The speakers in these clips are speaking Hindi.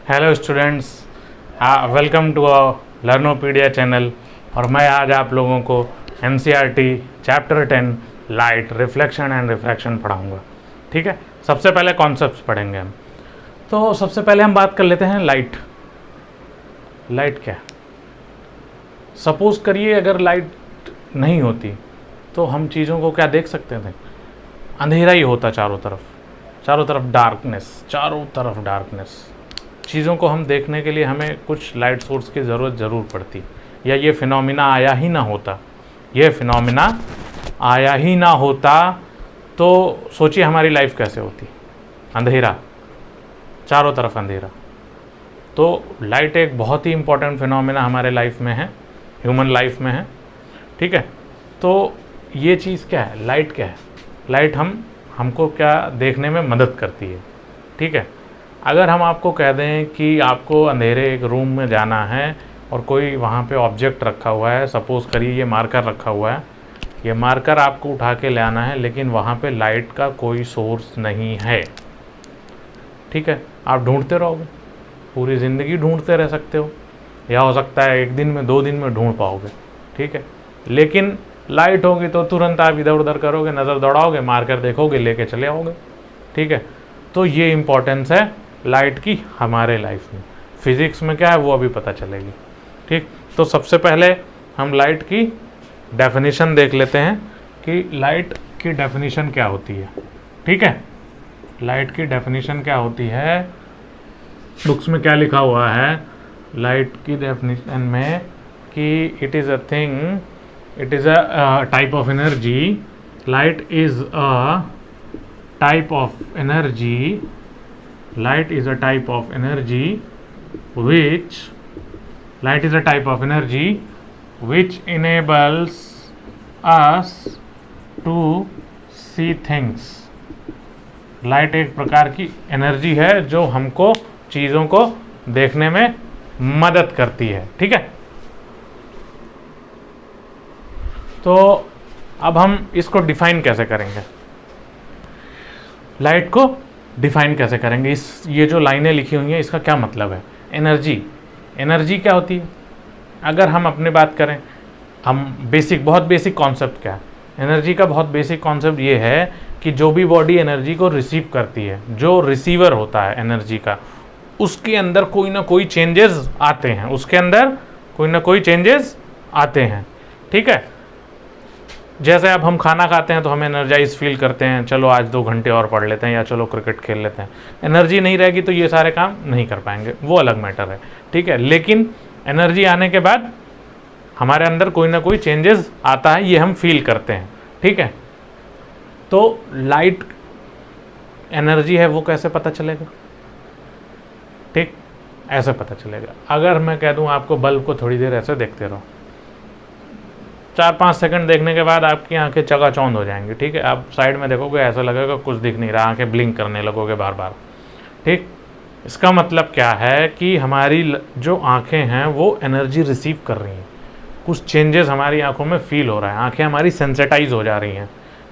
Hello students, welcome to Learnopedia channel. और मैं आज आप लोगों को NCERT chapter 10 light, reflection and refraction पढ़ाऊंगा। ठीक है, सबसे पहले कॉन्सेप्ट्स पढ़ेंगे हम। तो सबसे पहले हम बात कर लेते हैं लाइट। लाइट क्या है? सपोज करिए अगर लाइट नहीं होती तो हम चीज़ों को क्या देख सकते थे? अंधेरा ही होता, चारों तरफ डार्कनेस, चारों तरफ डार्कनेस। चीज़ों को हम देखने के लिए हमें कुछ लाइट सोर्स की ज़रूरत ज़रूर पड़ती, या ये फिनोमिना आया ही ना होता। ये फिनोमिना आया ही ना होता तो सोचिए हमारी लाइफ कैसे होती। अंधेरा, चारों तरफ अंधेरा। तो लाइट एक बहुत ही इम्पोर्टेंट फिनोमिना हमारे लाइफ में है, ह्यूमन लाइफ में है। ठीक है, तो ये चीज़ क्या है? लाइट क्या है? लाइट हमको क्या देखने में मदद करती है। ठीक है, अगर हम आपको कह दें कि आपको अंधेरे एक रूम में जाना है और कोई वहाँ पे ऑब्जेक्ट रखा हुआ है, सपोज़ करिए ये मार्कर रखा हुआ है, ये मार्कर आपको उठा के ले आना है, लेकिन वहाँ पे लाइट का कोई सोर्स नहीं है। ठीक है, आप ढूंढते रहोगे, पूरी ज़िंदगी ढूंढते रह सकते हो, या हो सकता है एक दिन में 2 दिन में ढूंढ पाओगे। ठीक है, लेकिन लाइट होगी तो तुरंत आप इधर उधर करोगे, नज़र दौड़ाओगे, मार्कर देखोगे, लेके चले आओगे। ठीक है, तो ये इम्पोर्टेंस है लाइट की हमारे लाइफ में। फिज़िक्स में क्या है वो अभी पता चलेगी। ठीक, तो सबसे पहले हम लाइट की डेफिनेशन देख लेते हैं कि लाइट की डेफिनेशन क्या होती है। ठीक है, लाइट की डेफिनेशन क्या होती है, बुक्स में क्या लिखा हुआ है लाइट की डेफिनेशन में कि it is a thing, it is a type of energy. Light is a type of energy, light is a type of energy which enables us to see things। Light एक प्रकार की एनर्जी है जो हमको चीज़ों को देखने में मदद करती है। ठीक है, तो अब हम इसको डिफाइन कैसे करेंगे? लाइट को डिफाइन कैसे करेंगे? ये जो लाइनें लिखी हुई हैं इसका क्या मतलब है? एनर्जी क्या होती है? अगर हम अपनी बात करें, हम बहुत बेसिक कॉन्सेप्ट क्या है एनर्जी का? बहुत बेसिक कॉन्सेप्ट ये है कि जो भी बॉडी एनर्जी को रिसीव करती है, जो रिसीवर होता है एनर्जी का, उसके अंदर कोई ना कोई चेंजेस आते हैं। ठीक है, जैसे अब हम खाना खाते हैं तो हम एनर्जाइज फील करते हैं, चलो आज 2 घंटे और पढ़ लेते हैं, या चलो क्रिकेट खेल लेते हैं। एनर्जी नहीं रहेगी तो ये सारे काम नहीं कर पाएंगे, वो अलग मैटर है। ठीक है, लेकिन एनर्जी आने के बाद हमारे अंदर कोई ना कोई चेंजेस आता है, ये हम फील करते हैं। ठीक है, तो लाइट एनर्जी है वो कैसे पता चलेगा? ठीक, ऐसे पता चलेगा। अगर मैं कह दूं आपको बल्ब को थोड़ी देर ऐसे देखते रहो, 4-5 सेकंड देखने के बाद आपकी आंखें चकाचौंध हो जाएंगी। ठीक है, आप साइड में देखोगे, ऐसा लगेगा कुछ दिख नहीं रहा, आंखें ब्लिंक करने लगोगे बार बार। ठीक, इसका मतलब क्या है कि हमारी जो आंखें हैं वो एनर्जी रिसीव कर रही हैं, कुछ चेंजेस हमारी आंखों में फील हो रहा है, आंखें हमारी सेंसिटाइज हो जा रही हैं।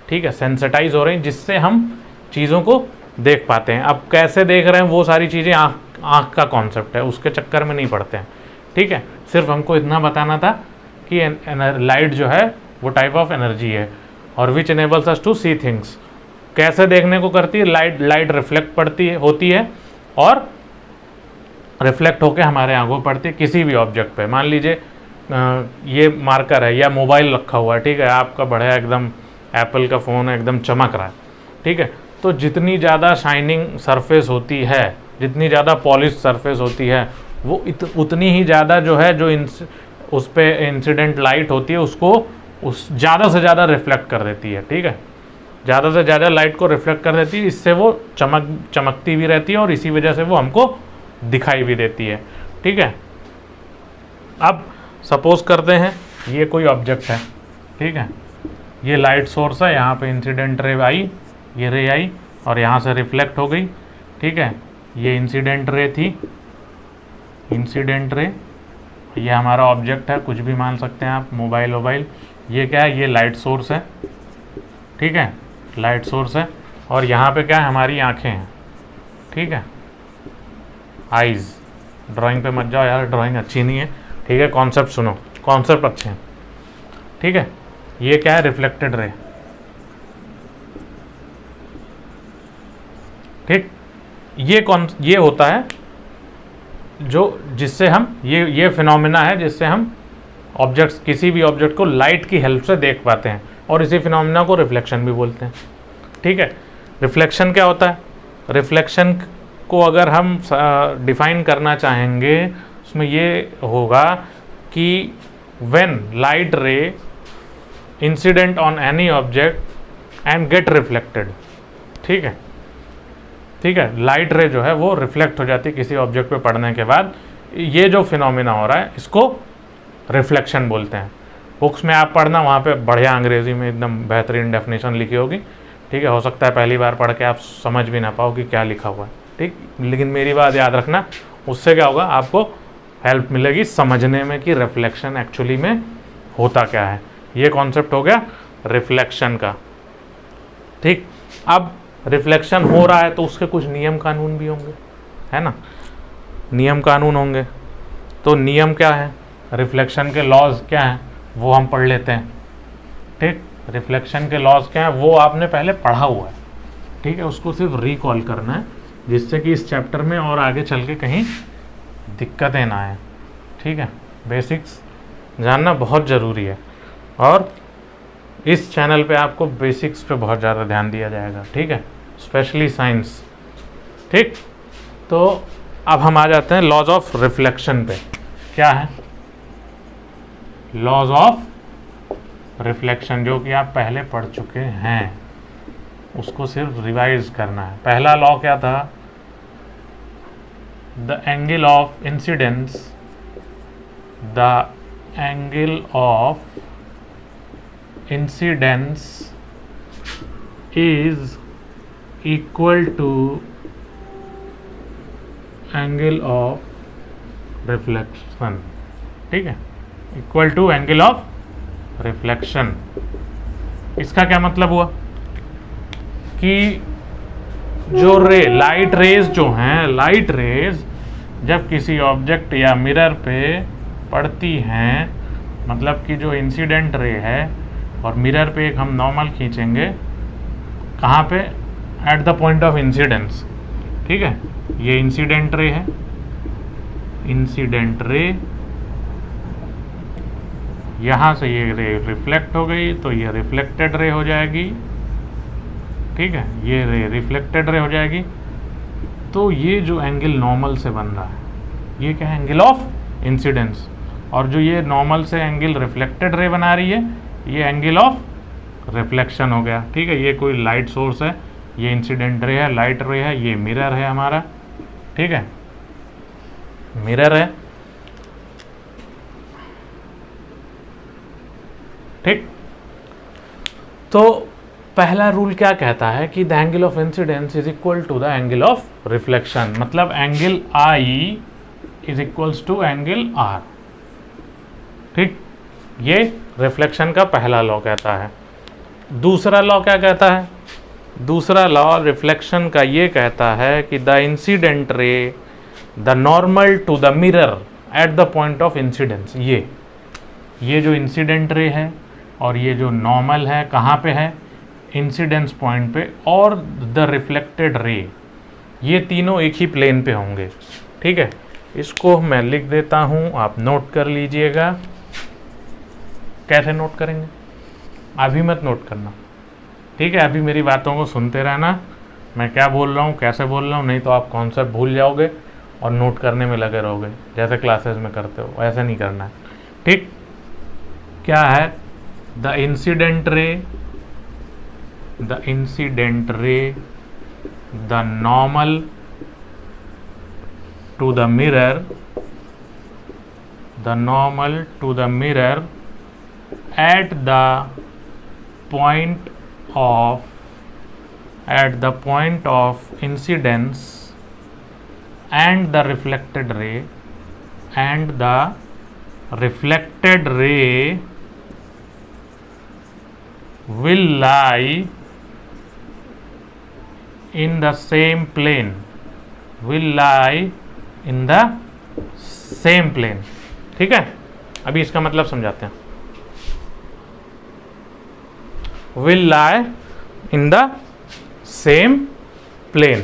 ठीक है, सेंसिटाइज हो रही हैं, जिससे हम चीज़ों को देख पाते हैं। अब कैसे देख रहे हैं वो सारी चीज़ें आँख का कॉन्सेप्ट है, उसके चक्कर में नहीं पड़ते हैं। ठीक है, सिर्फ हमको इतना बताना था कि लाइट जो है वो टाइप ऑफ एनर्जी है, और which enables us to see things. कैसे देखने को करती है? लाइट रिफ्लेक्ट होती है और रिफ्लेक्ट होकर हमारे आंखों पड़ती है किसी भी ऑब्जेक्ट पे। मान लीजिए ये मार्कर है या मोबाइल रखा हुआ है। ठीक है, आपका बढ़िया एकदम एप्पल का फ़ोन है, एकदम चमक रहा है। ठीक है, तो जितनी ज़्यादा शाइनिंग सरफेस होती है, जितनी ज़्यादा पॉलिश सरफेस होती है, वो उतनी ही ज़्यादा जो है, जो उस पर इंसिडेंट लाइट होती है उसको ज़्यादा से ज़्यादा रिफ्लेक्ट कर देती है। ठीक है, ज़्यादा से ज़्यादा लाइट को रिफ्लेक्ट कर देती है, इससे वो चमकती भी रहती है और इसी वजह से वो हमको दिखाई भी देती है। ठीक है, अब सपोज करते हैं ये कोई ऑब्जेक्ट है। ठीक है, ये लाइट सोर्स है, यहाँ पे इंसिडेंट रे आई, ये रे आई और यहाँ से रिफ्लेक्ट हो गई। ठीक है, ये इंसिडेंट रे थी, इंसिडेंट रे, ये हमारा ऑब्जेक्ट है, कुछ भी मान सकते हैं आप, मोबाइल। ये क्या है? ये लाइट सोर्स है। ठीक है, लाइट सोर्स है, और यहाँ पे क्या है? हमारी आंखें हैं। ठीक है, आइज़, ड्राइंग पे मत जाओ यार, ड्राइंग अच्छी नहीं है, ठीक है। कॉन्सेप्ट सुनो, कॉन्सेप्ट अच्छे हैं, ठीक है। ये क्या है, रिफ्लेक्टेड रे, ठीक। ये होता है जो जिससे हम ये फिनोमिना है जिससे हम ऑब्जेक्ट्स, किसी भी ऑब्जेक्ट को लाइट की हेल्प से देख पाते हैं, और इसी फिनोमिना को रिफ्लेक्शन भी बोलते हैं, ठीक है। रिफ्लेक्शन क्या होता है, रिफ्लेक्शन को अगर हम डिफाइन करना चाहेंगे उसमें ये होगा कि when light ray incident on any object and gate reflected, ठीक है, ठीक है। लाइट रे जो है वो रिफ्लेक्ट हो जाती है किसी ऑब्जेक्ट पे पड़ने के बाद, ये जो फिनोमिना हो रहा है इसको रिफ्लेक्शन बोलते हैं। बुक्स में आप पढ़ना, वहाँ पे बढ़िया अंग्रेजी में एकदम बेहतरीन डेफिनेशन लिखी होगी, ठीक है। हो सकता है पहली बार पढ़ के आप समझ भी ना पाओ कि क्या लिखा हुआ है, ठीक। लेकिन मेरी बात याद रखना, उससे क्या होगा, आपको हेल्प मिलेगी समझने में कि रिफ्लेक्शन एक्चुअली में होता क्या है। ये कॉन्सेप्ट हो गया रिफ्लेक्शन का, ठीक। अब रिफ्लेक्शन हो रहा है तो उसके कुछ नियम कानून भी होंगे, है ना, नियम कानून होंगे। तो नियम क्या है, रिफ्लेक्शन के लॉज क्या हैं वो हम पढ़ लेते हैं, ठीक। रिफ्लेक्शन के लॉज क्या हैं वो आपने पहले पढ़ा हुआ है, ठीक है। उसको सिर्फ रिकॉल करना है जिससे कि इस चैप्टर में और आगे चल के कहीं दिक्कतें ना आए, ठीक है। बेसिक्स जानना बहुत ज़रूरी है, और इस चैनल पे आपको बेसिक्स पे बहुत ज़्यादा ध्यान दिया जाएगा, ठीक है, स्पेशली साइंस, ठीक। तो अब हम आ जाते हैं लॉज ऑफ रिफ्लेक्शन पे। क्या है लॉज ऑफ रिफ्लेक्शन, जो कि आप पहले पढ़ चुके हैं, उसको सिर्फ रिवाइज करना है। पहला लॉ क्या था, the angle of incidence, the angle of incidence is equal to angle of reflection, ठीक है, equal to angle of reflection. इसका क्या मतलब हुआ कि जो लाइट रेज जो हैं, लाइट रेज जब किसी ऑब्जेक्ट या मिरर पे पड़ती हैं, मतलब कि जो इंसिडेंट रे है, और मिरर पे एक हम नॉर्मल खींचेंगे, कहाँ पे, eight the point of incidence, ठीक है। ये इंसिडेंट रे है, इंसिडेंट रे, यहाँ से ये रे रिफ्लेक्ट हो गई तो ये रिफ्लेक्टेड रे हो जाएगी, ठीक है, ये रे रिफ्लेक्टेड रे हो जाएगी। तो ये जो एंगल नॉर्मल से बन रहा है ये क्या है, एंगल ऑफ इंसिडेंस, और जो ये नॉर्मल से एंगल रिफ्लेक्टेड रे बना रही है ये एंगल ऑफ रिफ्लेक्शन हो गया, ठीक है। ये कोई लाइट सोर्स है, ये इंसिडेंट रे है, लाइट रे है, ये मिरर है हमारा, ठीक है, मिरर है, ठीक। तो पहला रूल क्या कहता है कि the angle of incidence is equal to the angle of reflection, मतलब angle I is equals to angle R, ठीक। ये रिफ्लेक्शन का पहला लॉ कहता है। दूसरा लॉ क्या कहता है, दूसरा लॉ रिफ्लेक्शन का ये कहता है कि the incident ray, the normal to the mirror at the point of incidence, ये जो इंसिडेंट रे है और ये जो नॉर्मल है कहाँ पे है, इंसिडेंस पॉइंट पे, और द रिफ्लेक्टेड रे, ये तीनों एक ही प्लेन पे होंगे, ठीक है। इसको मैं लिख देता हूँ, आप नोट कर लीजिएगा। कैसे नोट करेंगे, अभी मत नोट करना, ठीक है, अभी मेरी बातों को सुनते रहना, मैं क्या बोल रहा हूँ, कैसे बोल रहा हूँ, नहीं तो आप कॉन्सेप्ट भूल जाओगे और नोट करने में लगे रहोगे जैसे क्लासेस में करते हो, ऐसा नहीं करना है, ठीक। क्या है, the incident ray, the incident ray, the normal to the mirror, the normal to the mirror at the point of incidence and the reflected ray, and the reflected ray will lie in the same plane, will lie in the same plane. ठीक है, अभी इसका मतलब समझाते हैं। Will lie in the same plane.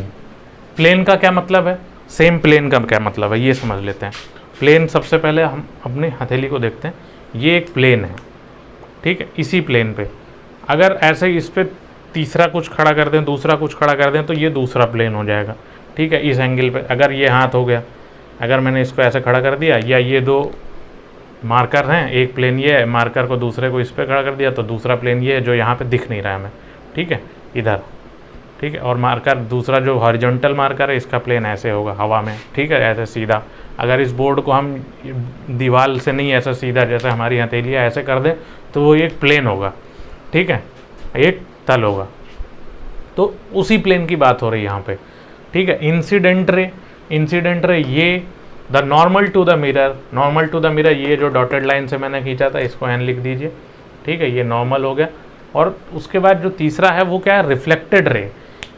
Plane का क्या मतलब है, सेम प्लेन का क्या मतलब है, ये समझ लेते हैं। प्लेन, सबसे पहले हम अपनी हथेली को देखते हैं, ये एक प्लेन है। ठीक है, इसी प्लेन पे अगर ऐसे ही इस पे तीसरा कुछ खड़ा कर दें, दूसरा कुछ खड़ा कर दें, तो ये दूसरा प्लेन हो जाएगा। ठीक है, इस एंगल पे अगर ये हाथ हो गया, अगर मैंने इसको ऐसे खड़ा कर दिया, या ये दो मार्कर हैं, एक प्लेन ये है, मार्कर को दूसरे को इस पे खड़ा कर दिया, तो दूसरा प्लेन ये है जो यहाँ पे दिख नहीं रहा है हमें। ठीक है, इधर। ठीक है, और मार्कर दूसरा जो हॉरिजॉन्टल मार्कर है, इसका प्लेन ऐसे होगा हवा में। ठीक है, ऐसे सीधा। अगर इस बोर्ड को हम दीवार से नहीं ऐसा सीधा जैसे हमारी हथेलियाँ ऐसे कर दें, तो वो एक प्लेन होगा। ठीक है, एक तल होगा। तो उसी प्लेन की बात हो रही है यहाँ पे। ठीक है, इंसिडेंट रे, इंसिडेंट रे ये the normal to the mirror, normal to the mirror, ये जो डॉटेड लाइन से मैंने खींचा था, इसको एन लिख दीजिए। ठीक है, ये नॉर्मल हो गया। और उसके बाद जो तीसरा है वो क्या है, रिफ्लेक्टेड रे।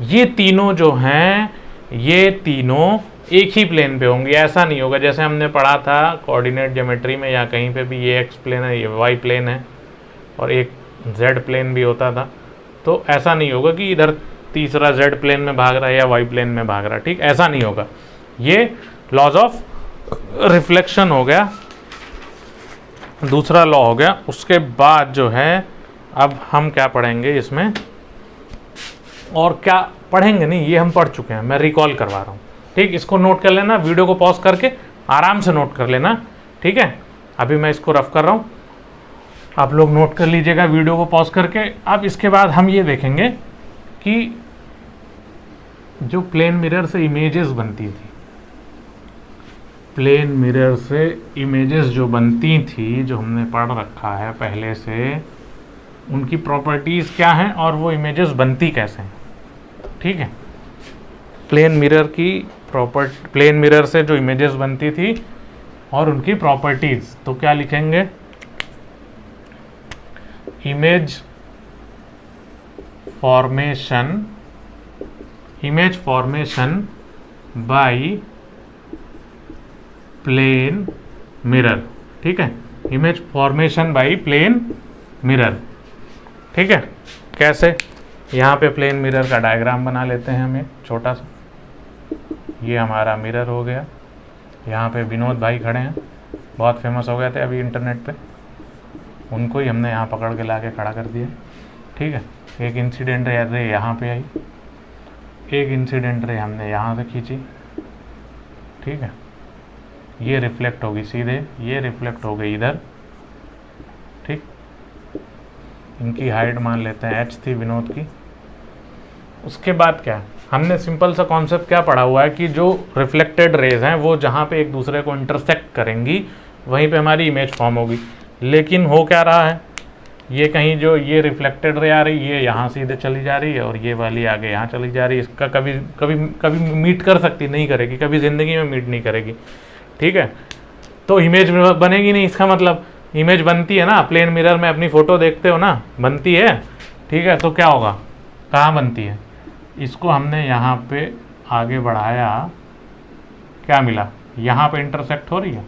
ये तीनों जो हैं, ये तीनों एक ही प्लेन पे होंगे। ऐसा नहीं होगा जैसे हमने पढ़ा था कोऑर्डिनेट ज्योमेट्री में या कहीं पे भी, ये एक्स प्लेन है, ये वाई प्लेन है, और एक जेड प्लेन भी होता था। तो ऐसा नहीं होगा कि इधर तीसरा जेड प्लेन में भाग रहा है या वाई प्लेन में भाग रहा है। ठीक, ऐसा नहीं होगा। ये लॉज ऑफ रिफ्लेक्शन हो गया, दूसरा लॉ हो गया। उसके बाद जो है, अब हम क्या पढ़ेंगे इसमें, और क्या पढ़ेंगे नहीं, ये हम पढ़ चुके हैं, मैं रिकॉल करवा रहा हूँ। ठीक, इसको नोट कर लेना, वीडियो को पॉज करके आराम से नोट कर लेना। ठीक है, अभी मैं इसको रफ कर रहा हूँ, आप लोग नोट कर लीजिएगा वीडियो को पॉज करके। अब इसके बाद हम ये देखेंगे कि जो प्लेन मिरर से इमेजेस बनती थी, प्लेन मिरर से इमेजेस जो बनती थी, जो हमने पढ़ रखा है पहले से, उनकी प्रॉपर्टीज़ क्या हैं और वो इमेजेस बनती कैसे हैं। ठीक है, प्लेन मिरर की प्लेन मिरर से जो इमेजेस बनती थी और उनकी प्रॉपर्टीज़, तो क्या लिखेंगे, image formation by plane mirror. ठीक है, image formation by plane mirror. ठीक है, कैसे, यहाँ पे प्लेन मिरर का डायग्राम बना लेते हैं हम एक छोटा सा। ये हमारा मिरर हो गया। यहाँ पे विनोद भाई खड़े हैं, बहुत फेमस हो गए थे अभी इंटरनेट पे, उनको ही हमने यहाँ पकड़ के ला के खड़ा कर दिया। ठीक है, एक इंसिडेंट रे यहाँ पे आई, एक इंसिडेंट रे हमने यहाँ से खींची। ठीक है, ये रिफ्लेक्ट होगी सीधे, ये रिफ्लेक्ट हो गई इधर। ठीक, इनकी हाइट मान लेते हैं h थी विनोद की। उसके बाद क्या, हमने सिंपल सा कॉन्सेप्ट क्या पढ़ा हुआ है कि जो रिफ्लेक्टेड रेज हैं वो जहाँ पे एक दूसरे को इंटरसेक्ट करेंगी वहीं पे हमारी इमेज फॉर्म होगी। लेकिन हो क्या रहा है, ये कहीं जो ये रिफ्लेक्टेड रे आ रही है, ये यहाँ सीधे चली जा रही है, और ये वाली आगे यहाँ चली जा रही है। इसका कभी कभी कभी मीट कर सकती, नहीं करेगी, कभी ज़िंदगी में मीट नहीं करेगी। ठीक है, तो इमेज बनेगी नहीं। इसका मतलब इमेज बनती है ना, प्लेन मिरर में अपनी फ़ोटो देखते हो ना, बनती है। ठीक है, तो क्या होगा, कहाँ बनती है, इसको हमने यहाँ पे आगे बढ़ाया, क्या मिला, यहाँ पे इंटरसेक्ट हो रही है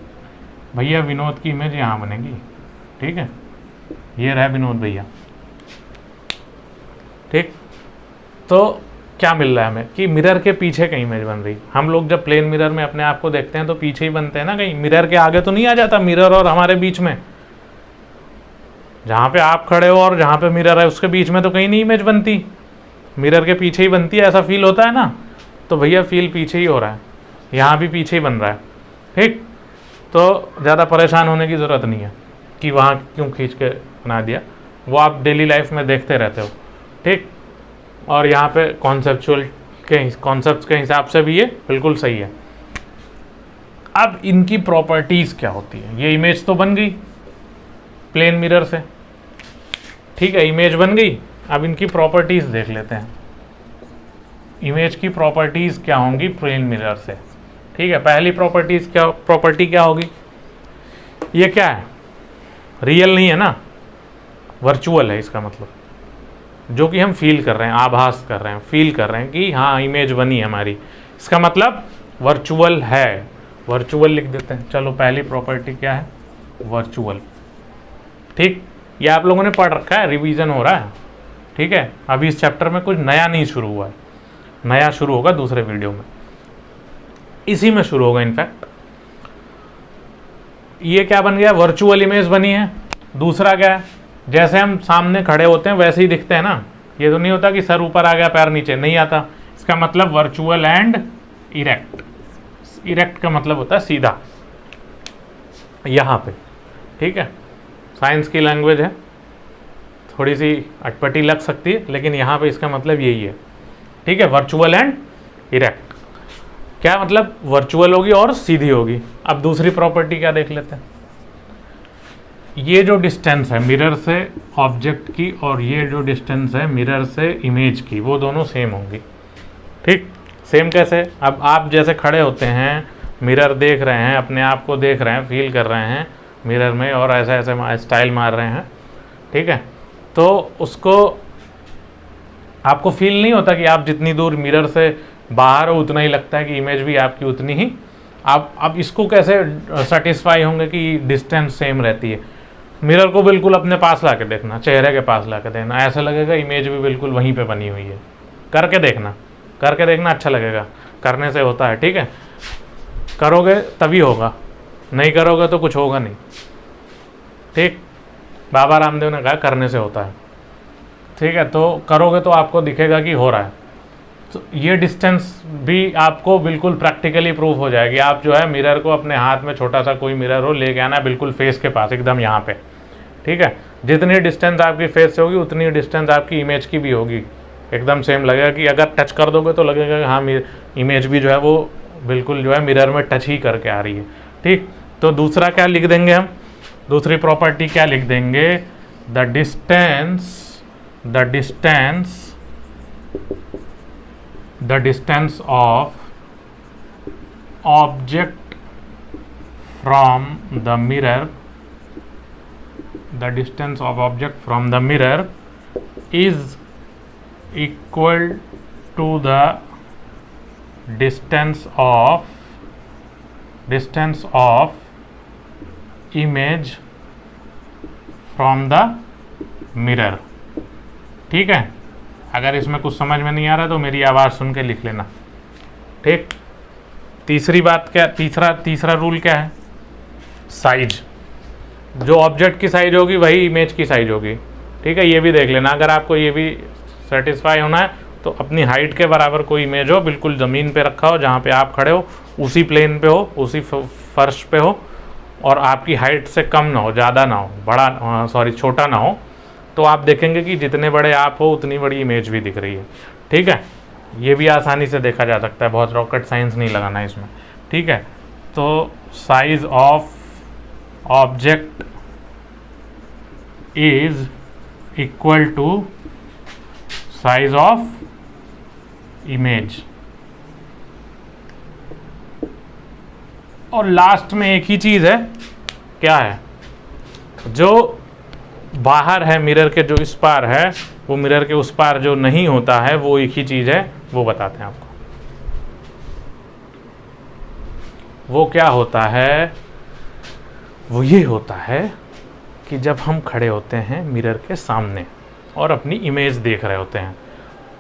भैया, विनोद की इमेज यहाँ बनेगी। ठीक है, ये रहा विनोद भैया। ठीक, तो क्या मिल रहा है हमें कि मिरर के पीछे कहीं इमेज बन रही। हम लोग जब प्लेन मिरर में अपने आप को देखते हैं तो पीछे ही बनते हैं ना, कहीं मिरर के आगे तो नहीं आ जाता। मिरर और हमारे बीच में, जहाँ पे आप खड़े हो और जहाँ पे मिरर है उसके बीच में तो कहीं नहीं इमेज बनती, मिरर के पीछे ही बनती है। ऐसा फील होता है ना, तो भैया फील पीछे ही हो रहा है, यहाँ भी पीछे ही बन रहा है। ठीक, तो ज़्यादा परेशान होने की ज़रूरत नहीं है कि वहाँ क्यों खींच के बना दिया, वो आप डेली लाइफ में देखते रहते हो। ठीक, और यहाँ पे कॉन्सेप्ट्स के हिसाब से भी ये बिल्कुल सही है। अब इनकी प्रॉपर्टीज़ क्या होती है, ये इमेज तो बन गई प्लेन मिरर से। ठीक है, इमेज बन गई। अब इनकी प्रॉपर्टीज़ देख लेते हैं, इमेज की प्रॉपर्टीज़ क्या होंगी प्लेन मिरर से। ठीक है, पहली प्रॉपर्टी क्या होगी, ये क्या है, रियल नहीं है ना, वर्चुअल है। इसका मतलब जो कि हम फील कर रहे हैं, आभास कर रहे हैं, फील कर रहे हैं कि हाँ इमेज बनी हमारी, इसका मतलब वर्चुअल है। वर्चुअल लिख देते हैं। चलो पहली प्रॉपर्टी क्या है, वर्चुअल। ठीक, ये आप लोगों ने पढ़ रखा है, रिवीजन हो रहा है, ठीक है। अभी इस चैप्टर में कुछ नया नहीं शुरू हुआ है, नया शुरू होगा दूसरे वीडियो में, इसी में शुरू होगा इनफैक्ट। ये क्या बन गया, वर्चुअल इमेज बनी है। दूसरा क्या है, जैसे हम सामने खड़े होते हैं वैसे ही दिखते हैं ना, ये तो नहीं होता कि सर ऊपर आ गया पैर नीचे, नहीं आता। इसका मतलब वर्चुअल एंड इरेक्ट। इरेक्ट का मतलब होता है सीधा, यहाँ पे, ठीक है। साइंस की लैंग्वेज है, थोड़ी सी अटपटी लग सकती है, लेकिन यहाँ पे इसका मतलब यही है, ठीक है। वर्चुअल एंड इरेक्ट क्या मतलब, वर्चुअल होगी और सीधी होगी। अब दूसरी प्रॉपर्टी क्या देख लेते हैं। ये जो डिस्टेंस है मिरर से ऑब्जेक्ट की और ये जो डिस्टेंस है मिरर से इमेज की, वो दोनों सेम होंगी। ठीक, सेम कैसे, अब आप जैसे खड़े होते हैं, मिरर देख रहे हैं, अपने आप को देख रहे हैं, फील कर रहे हैं मिरर में, और ऐसे ऐसे स्टाइल मार रहे हैं, ठीक है। तो उसको आपको फील नहीं होता कि आप जितनी दूर मिरर से बाहर हो उतना ही लगता है कि इमेज भी आपकी उतनी ही। आप इसको कैसे सेटिस्फाई होंगे कि डिस्टेंस सेम रहती है। मिरर को बिल्कुल अपने पास ला के देखना, चेहरे के पास ला के देखना, ऐसा लगेगा इमेज भी बिल्कुल वहीं पे बनी हुई है। करके देखना अच्छा लगेगा, करने से होता है, ठीक है। करोगे तभी होगा, नहीं करोगे तो कुछ होगा नहीं, ठीक। बाबा रामदेव ने कहा करने से होता है, ठीक है। तो करोगे तो आपको दिखेगा कि हो रहा है। तो ये डिस्टेंस भी आपको बिल्कुल प्रैक्टिकली प्रूव हो जाएगी। आप जो है मिरर को अपने हाथ में, छोटा सा कोई मिरर हो, लेके आना बिल्कुल फेस के पास, एकदम यहाँ पे, ठीक है। जितनी डिस्टेंस आपकी फेस से होगी उतनी डिस्टेंस आपकी इमेज की भी होगी, एकदम सेम लगेगा। कि अगर टच कर दोगे तो लगेगा कि हाँ इमेज भी जो है वो बिल्कुल जो है मिरर में टच ही करके आ रही है, ठीक। तो दूसरा क्या लिख देंगे हम, दूसरी प्रॉपर्टी क्या लिख देंगे, the distance of object from the mirror, the distance of object from the mirror is equal to the distance of image from the mirror, ठीक है। अगर इसमें कुछ समझ में नहीं आ रहा तो मेरी आवाज़ सुन के लिख लेना, ठीक। तीसरी बात क्या, तीसरा रूल क्या है, साइज। जो ऑब्जेक्ट की साइज होगी वही इमेज की साइज होगी, ठीक है। ये भी देख लेना, अगर आपको ये भी सेटिस्फाई होना है तो अपनी हाइट के बराबर कोई इमेज हो, बिल्कुल ज़मीन पे रखा हो, जहाँ पे आप खड़े हो उसी प्लेन पे हो, उसी फर्श पे हो, और आपकी हाइट से कम ना हो, ज़्यादा ना हो, छोटा ना हो, तो आप देखेंगे कि जितने बड़े आप हो उतनी बड़ी इमेज भी दिख रही है, ठीक है। ये भी आसानी से देखा जा सकता है, बहुत रॉकेट साइंस नहीं लगाना इसमें, ठीक है। तो size of object is equal to size of image. और लास्ट में एक ही चीज है, क्या है, जो बाहर है मिरर के, जो इस पार है, वो मिरर के उस पार जो नहीं होता है, वो एक ही चीज है, वो बताते हैं आपको। वो क्या होता है, वो ये होता है कि जब हम खड़े होते हैं मिरर के सामने और अपनी इमेज देख रहे होते हैं,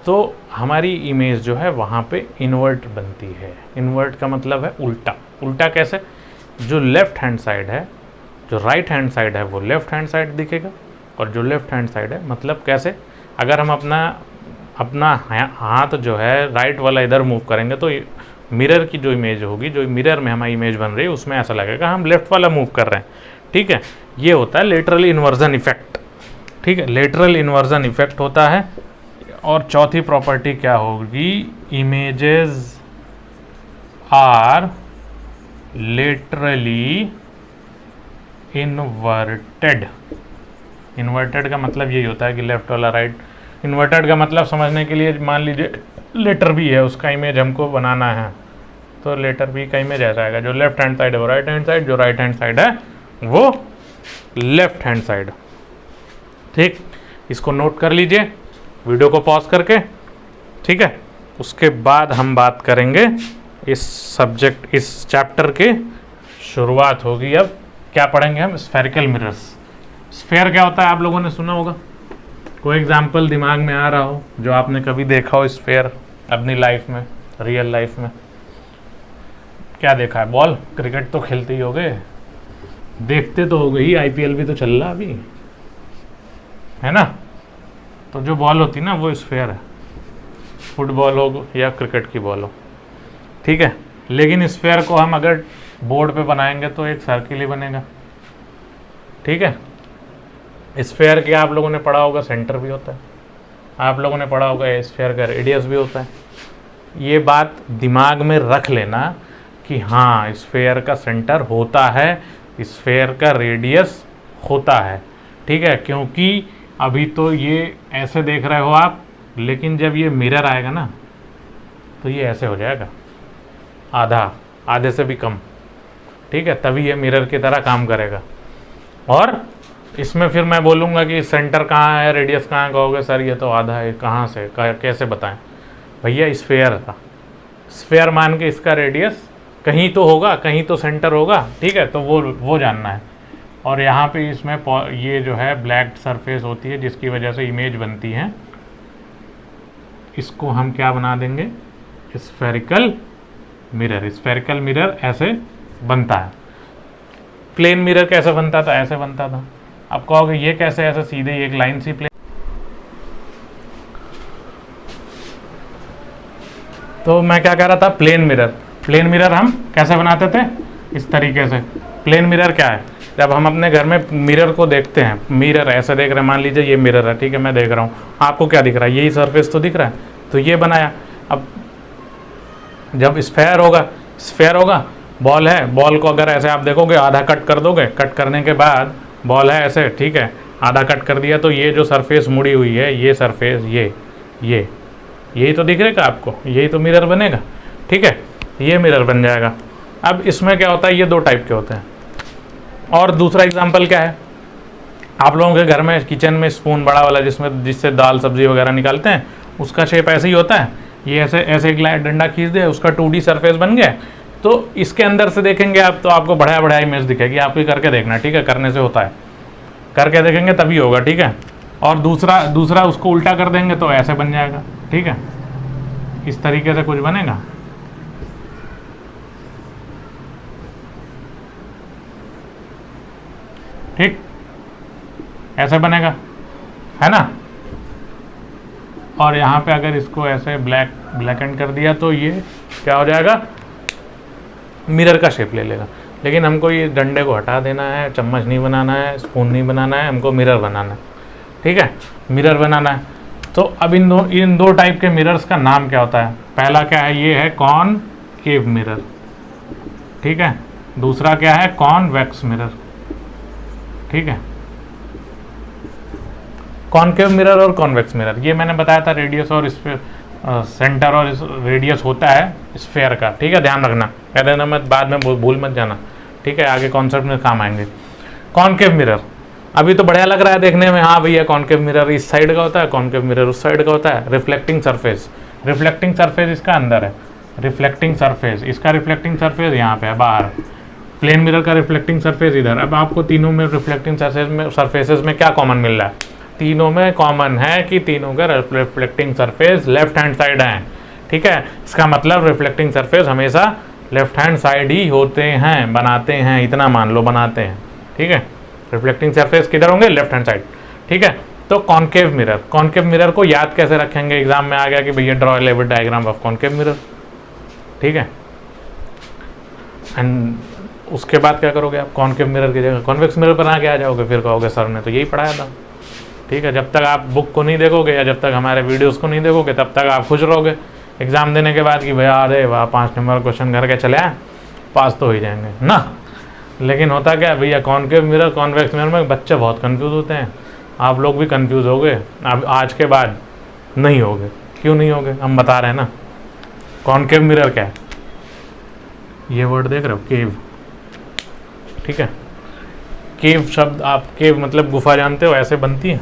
तो हमारी इमेज जो है वहाँ पे इन्वर्ट बनती है। इन्वर्ट का मतलब है उल्टा। उल्टा कैसे, जो लेफ़्ट हैंड साइड है, जो राइट हैंड साइड है, वो लेफ़्ट हैंड साइड दिखेगा, और जो लेफ़्ट हैंड साइड है, मतलब कैसे, अगर हम अपना हाथ जो है राइट वाला इधर मूव करेंगे तो मिरर की जो इमेज होगी, जो मिरर में हमारी इमेज बन रही है, उसमें ऐसा लगेगा हम लेफ़्ट वाला मूव कर रहे हैं, ठीक है। ये होता है लेटरल इन्वर्जन इफेक्ट, ठीक है, लेटरल इन्वर्जन इफेक्ट होता है। और चौथी प्रॉपर्टी क्या होगी, images are laterally inverted. Inverted का मतलब यही होता है कि लेफ्ट वाला राइट। इन्वर्टेड का मतलब समझने के लिए, मान लीजिए लेटर भी है, उसका इमेज हमको बनाना है, तो लेटर बी का इमेज ऐसा आएगा, जो लेफ्ट हैंड साइड है वो राइट हैंड साइड, जो राइट हैंड साइड है वो लेफ्ट हैंड साइड, ठीक। इसको नोट कर लीजिए वीडियो को पॉज करके, ठीक है। उसके बाद हम बात करेंगे इस सब्जेक्ट, इस चैप्टर के शुरुआत होगी। अब क्या पढ़ेंगे हम? Spherical mirrors. स्फेयर क्या होता है आप लोगों ने सुना होगा, कोई एग्जाम्पल दिमाग में आ रहा हो जो आपने कभी देखा हो स्फेयर अपनी लाइफ में, रियल लाइफ में? क्या देखा है? बॉल, क्रिकेट तो खेलते ही होगे, देखते तो हो गई, आईपीएल भी तो चल रहा अभी है ना। तो जो बॉल होती है ना वो स्फेयर है, फुटबॉल हो या क्रिकेट की बॉल हो, ठीक है। लेकिन स्फेयर को हम अगर बोर्ड पे बनाएंगे तो एक सर्किल ही बनेगा, ठीक है। स्फेयर के आप लोगों ने पढ़ा होगा सेंटर भी होता है, आप लोगों ने पढ़ा होगा स्फेयर का रेडियस भी होता है। ये बात दिमाग में रख लेना कि हाँ स्फेयर का सेंटर होता है, स्फेयर का रेडियस होता है, ठीक है। क्योंकि अभी तो ये ऐसे देख रहे हो आप, लेकिन जब ये मिरर आएगा ना तो ये ऐसे हो जाएगा, आधा, आधे से भी कम, ठीक है। तभी ये मिरर की तरह काम करेगा। और इसमें फिर मैं बोलूँगा कि सेंटर कहाँ है, रेडियस कहाँ है, कहोगे सर ये तो आधा है, कहाँ से, कैसे बताएं? भैया स्फेयर था, स्फेयर मान के इसका रेडियस कहीं तो होगा, कहीं तो सेंटर होगा, ठीक है। तो वो जानना है। और यहाँ पे इसमें ये जो है ब्लैक सरफेस होती है जिसकी वजह से इमेज बनती है, इसको हम क्या बना देंगे? Spherical mirror. स्फेरिकल मिरर ऐसे बनता है। प्लेन मिरर कैसे बनता था? ऐसे बनता था। आप कहोगे ये कैसे, ऐसे सीधे एक लाइन सी प्लेन। तो मैं क्या कह रहा था, प्लेन मिरर। प्लेन मिरर हम कैसे बनाते थे? इस तरीके से। प्लेन मिरर क्या है? जब हम अपने घर में मिरर को देखते हैं, मिरर ऐसे देख रहे हैं, मान लीजिए ये मिरर है, ठीक है, मैं देख रहा हूँ, आपको क्या दिख रहा है? यही सरफेस तो दिख रहा है, तो ये बनाया। अब जब स्फेयर होगा, स्फेयर होगा, बॉल है, बॉल को अगर ऐसे आप देखोगे, आधा कट कर दोगे, कट करने के बाद बॉल है ऐसे, ठीक है, आधा कट कर दिया, तो ये जो सरफेस मुड़ी हुई है, ये सरफेस, ये यही तो दिख रहेगा आपको, यही तो मिरर बनेगा, ठीक है, ये मिरर बन जाएगा। अब इसमें क्या होता है, ये दो टाइप के होते हैं। और दूसरा एग्जांपल क्या है, आप लोगों के घर में किचन में स्पून बड़ा वाला जिससे दाल सब्जी वगैरह निकालते हैं, उसका शेप ऐसे ही होता है। ये ऐसे ऐसे एक डंडा खींच दिया, उसका 2D सरफेस बन गया। तो इसके अंदर से देखेंगे आप तो आपको बढ़िया बढ़िया इमेज दिखेगी, आपको करके देखना, ठीक है, करने से होता है, करके देखेंगे तभी होगा, ठीक है। और दूसरा उसको उल्टा कर देंगे तो ऐसे बन जाएगा, ठीक है, इस तरीके से कुछ बनेगा। ठीक, ऐसे बनेगा, है ना। और यहाँ पे अगर इसको ऐसे ब्लैक एंड कर दिया तो ये क्या हो जाएगा, मिरर का शेप ले लेगा। लेकिन हमको ये डंडे को हटा देना है, चम्मच नहीं बनाना है, स्पून नहीं बनाना है, हमको मिरर बनाना है, ठीक है, मिरर बनाना है। तो अब इन दो टाइप के मिरर्स का नाम क्या होता है? पहला क्या है, ये है कॉनकेव मिरर, ठीक है। दूसरा क्या है, कॉन्वेक्स मिरर, ठीक है। कॉनकेव मिरर और कॉन्वेक्स मिरर, ये मैंने बताया था रेडियस और सेंटर और रेडियस होता है स्फेयर का, ठीक है, ध्यान रखना, कह देना मत, बाद में भूल मत जाना, ठीक है, आगे कॉन्सेप्ट में काम आएंगे। कॉनकेव मिरर अभी तो बढ़िया लग रहा है देखने में, हाँ भैया कॉनकेव मिरर इस साइड का होता है, कॉनकेव मिरर उस साइड का होता है। रिफ्लेक्टिंग सरफेस, रिफ्लेक्टिंग सरफेस इसका अंदर है, रिफ्लेक्टिंग सरफेस, इसका रिफ्लेक्टिंग सरफेस यहाँ पे है बाहर, प्लेन मिरर का रिफ्लेक्टिंग सरफेस इधर। अब आपको तीनों में रिफ्लेक्टिंग सरफेसेस में क्या कॉमन मिल रहा है? तीनों में कॉमन है कि तीनों का reflecting surface left hand side है, ठीक है। इसका मतलब रिफ्लेक्टिंग सरफेस हमेशा लेफ्ट हैंड साइड ही होते हैं, बनाते हैं, इतना मान लो, बनाते हैं, ठीक है। रिफ्लेक्टिंग सरफेस किधर होंगे? लेफ्ट हैंड साइड, ठीक है। तो कॉनकेव मिरर, कॉनकेव मिरर को याद कैसे रखेंगे? एग्जाम में आ गया कि भैया draw level diagram of concave mirror, ठीक है। एंड उसके बाद क्या करोगे आप? कॉनकेव मिरर की जगह कॉन्वेक्स मिरर बना के आ जाओगे, फिर कहोगे सर ने तो यही पढ़ाया था, ठीक है। जब तक आप बुक को नहीं देखोगे या जब तक हमारे वीडियोस को नहीं देखोगे तब तक आप खुश रहोगे एग्ज़ाम देने के बाद कि भैया अरे वाह 5 नंबर क्वेश्चन घर के चले आए, पास तो हो ही जाएंगे ना। लेकिन होता क्या भैया, कॉनकेव मिरर कॉन्वेक्स मिरर में बच्चे बहुत कंफ्यूज होते हैं, आप लोग भी कंफ्यूज हो गए, अब आज के बाद नहीं होगे। क्यों नहीं होगे? हम बता रहे हैं ना। कॉनकेव मिरर क्या है? ये वर्ड देख रहे हो, केव, ठीक है। केव शब्द, आप केव मतलब गुफा जानते हो, ऐसे बनती है,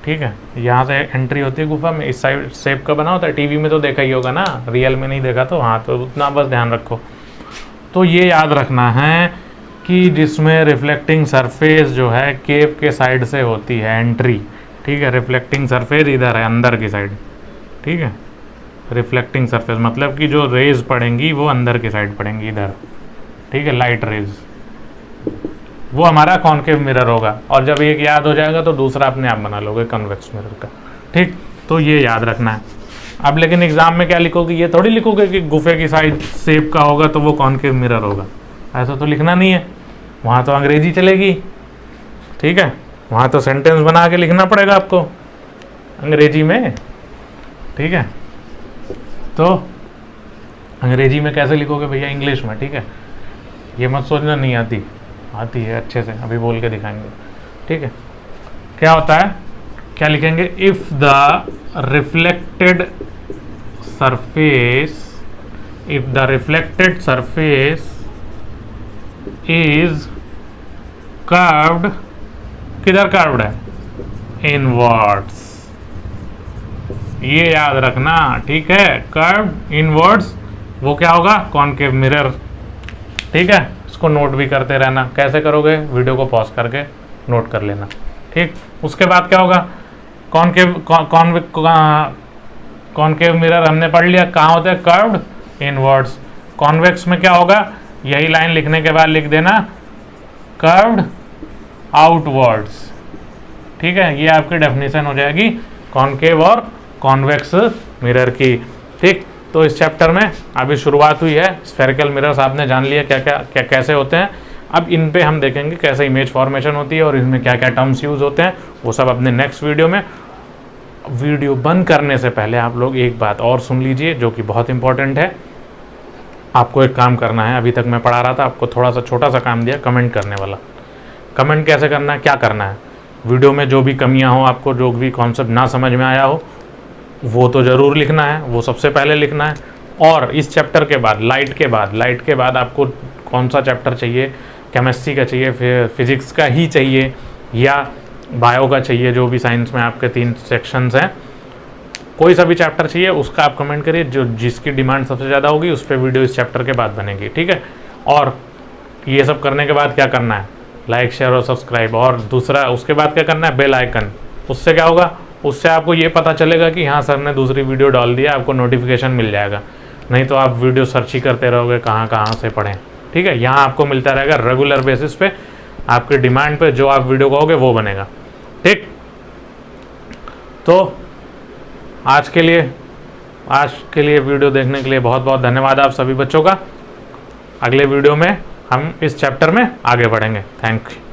ठीक है, यहाँ से एंट्री होती है गुफा में, इस साइड शेप का बना होता है, टीवी में तो देखा ही होगा ना, रियल में नहीं देखा तो हाँ, तो उतना बस ध्यान रखो। तो ये याद रखना है कि जिसमें रिफ्लेक्टिंग सरफेस जो है केव के साइड से होती है एंट्री, ठीक है, रिफ्लेक्टिंग सरफेस इधर है अंदर की साइड, ठीक है, रिफ्लेक्टिंग सरफेस मतलब कि जो रेज पड़ेंगी वो अंदर की साइड पड़ेंगी इधर, ठीक है, लाइट रेज, वो हमारा कॉनकेव मिरर होगा। और जब एक याद हो जाएगा तो दूसरा अपने आप बना लोगे कन्वेक्स मिरर का, ठीक। तो ये याद रखना है। अब लेकिन एग्जाम में क्या लिखोगे, ये थोड़ी लिखोगे कि गुफे की साइड शेप का होगा तो वो कॉनकेव मिरर होगा, ऐसा तो लिखना नहीं है, वहाँ तो अंग्रेजी चलेगी, ठीक है, वहाँ तो सेंटेंस बना के लिखना पड़ेगा आपको अंग्रेजी में, ठीक है। तो अंग्रेजी में कैसे लिखोगे भैया, इंग्लिश में, ठीक है, ये मत सोचना नहीं आती, आती है अच्छे से, अभी बोल के दिखाएंगे, ठीक है। क्या होता है, क्या लिखेंगे, if the reflected surface, if the reflected surface is curved, किधर कर्व्ड है, इनवर्ड्स, ये याद रखना, ठीक है, कर्व्ड इनवर्ड्स, वो क्या होगा, कॉनकेव मिरर, ठीक है। इसको नोट भी करते रहना, कैसे करोगे, वीडियो को पॉज करके नोट कर लेना, ठीक। उसके बाद क्या होगा, कॉनकेव मिरर हमने पढ़ लिया, कहाँ होते हैं, कर्व्ड इनवर्ड्स। कॉन्वेक्स में क्या होगा, यही लाइन लिखने के बाद लिख देना कर्व्ड आउटवर्ड्स, ठीक है, ये आपकी डेफिनेशन हो जाएगी कॉनकेव और कॉन्वेक्स मिरर की, ठीक। तो इस चैप्टर में अभी शुरुआत हुई है, स्फेरिकल मिरर्स आपने जान लिया क्या कैसे होते हैं। अब इन पे हम देखेंगे कैसे इमेज फॉर्मेशन होती है और इसमें क्या क्या टर्म्स यूज़ होते हैं, वो सब अपने नेक्स्ट वीडियो में। वीडियो बंद करने से पहले आप लोग एक बात और सुन लीजिए जो कि बहुत इंपॉर्टेंट है। आपको एक काम करना है, अभी तक मैं पढ़ा रहा था, आपको थोड़ा सा छोटा सा काम दिया, कमेंट करने वाला। कमेंट कैसे करना है, क्या करना है, वीडियो में जो भी कमियाँ हो, आपको जो भी कॉन्सेप्ट ना समझ में आया हो वो तो ज़रूर लिखना है, वो सबसे पहले लिखना है। और इस चैप्टर के बाद लाइट के बाद आपको कौन सा चैप्टर चाहिए, केमिस्ट्री का चाहिए, फिर फिजिक्स का ही चाहिए या बायो का चाहिए, जो भी साइंस में आपके 3 सेक्शंस हैं, कोई सा भी चैप्टर चाहिए उसका आप कमेंट करिए, जो जिसकी डिमांड सबसे ज़्यादा होगी उस पर वीडियो इस चैप्टर के बाद बनेगी, ठीक है। और ये सब करने के बाद क्या करना है, लाइक शेयर और सब्सक्राइब, और दूसरा उसके बाद क्या करना है, बेल आइकन। उससे क्या होगा, उससे आपको ये पता चलेगा कि हाँ सर ने दूसरी वीडियो डाल दिया, आपको नोटिफिकेशन मिल जाएगा, नहीं तो आप वीडियो सर्च ही करते रहोगे कहाँ से पढ़ें, ठीक है। यहाँ आपको मिलता रहेगा रेगुलर बेसिस पे, आपके डिमांड पे जो आप वीडियो कहोगे वो बनेगा, ठीक। तो आज के लिए वीडियो देखने के लिए बहुत बहुत धन्यवाद आप सभी बच्चों का। अगले वीडियो में हम इस चैप्टर में आगे बढ़ेंगे। Thank you.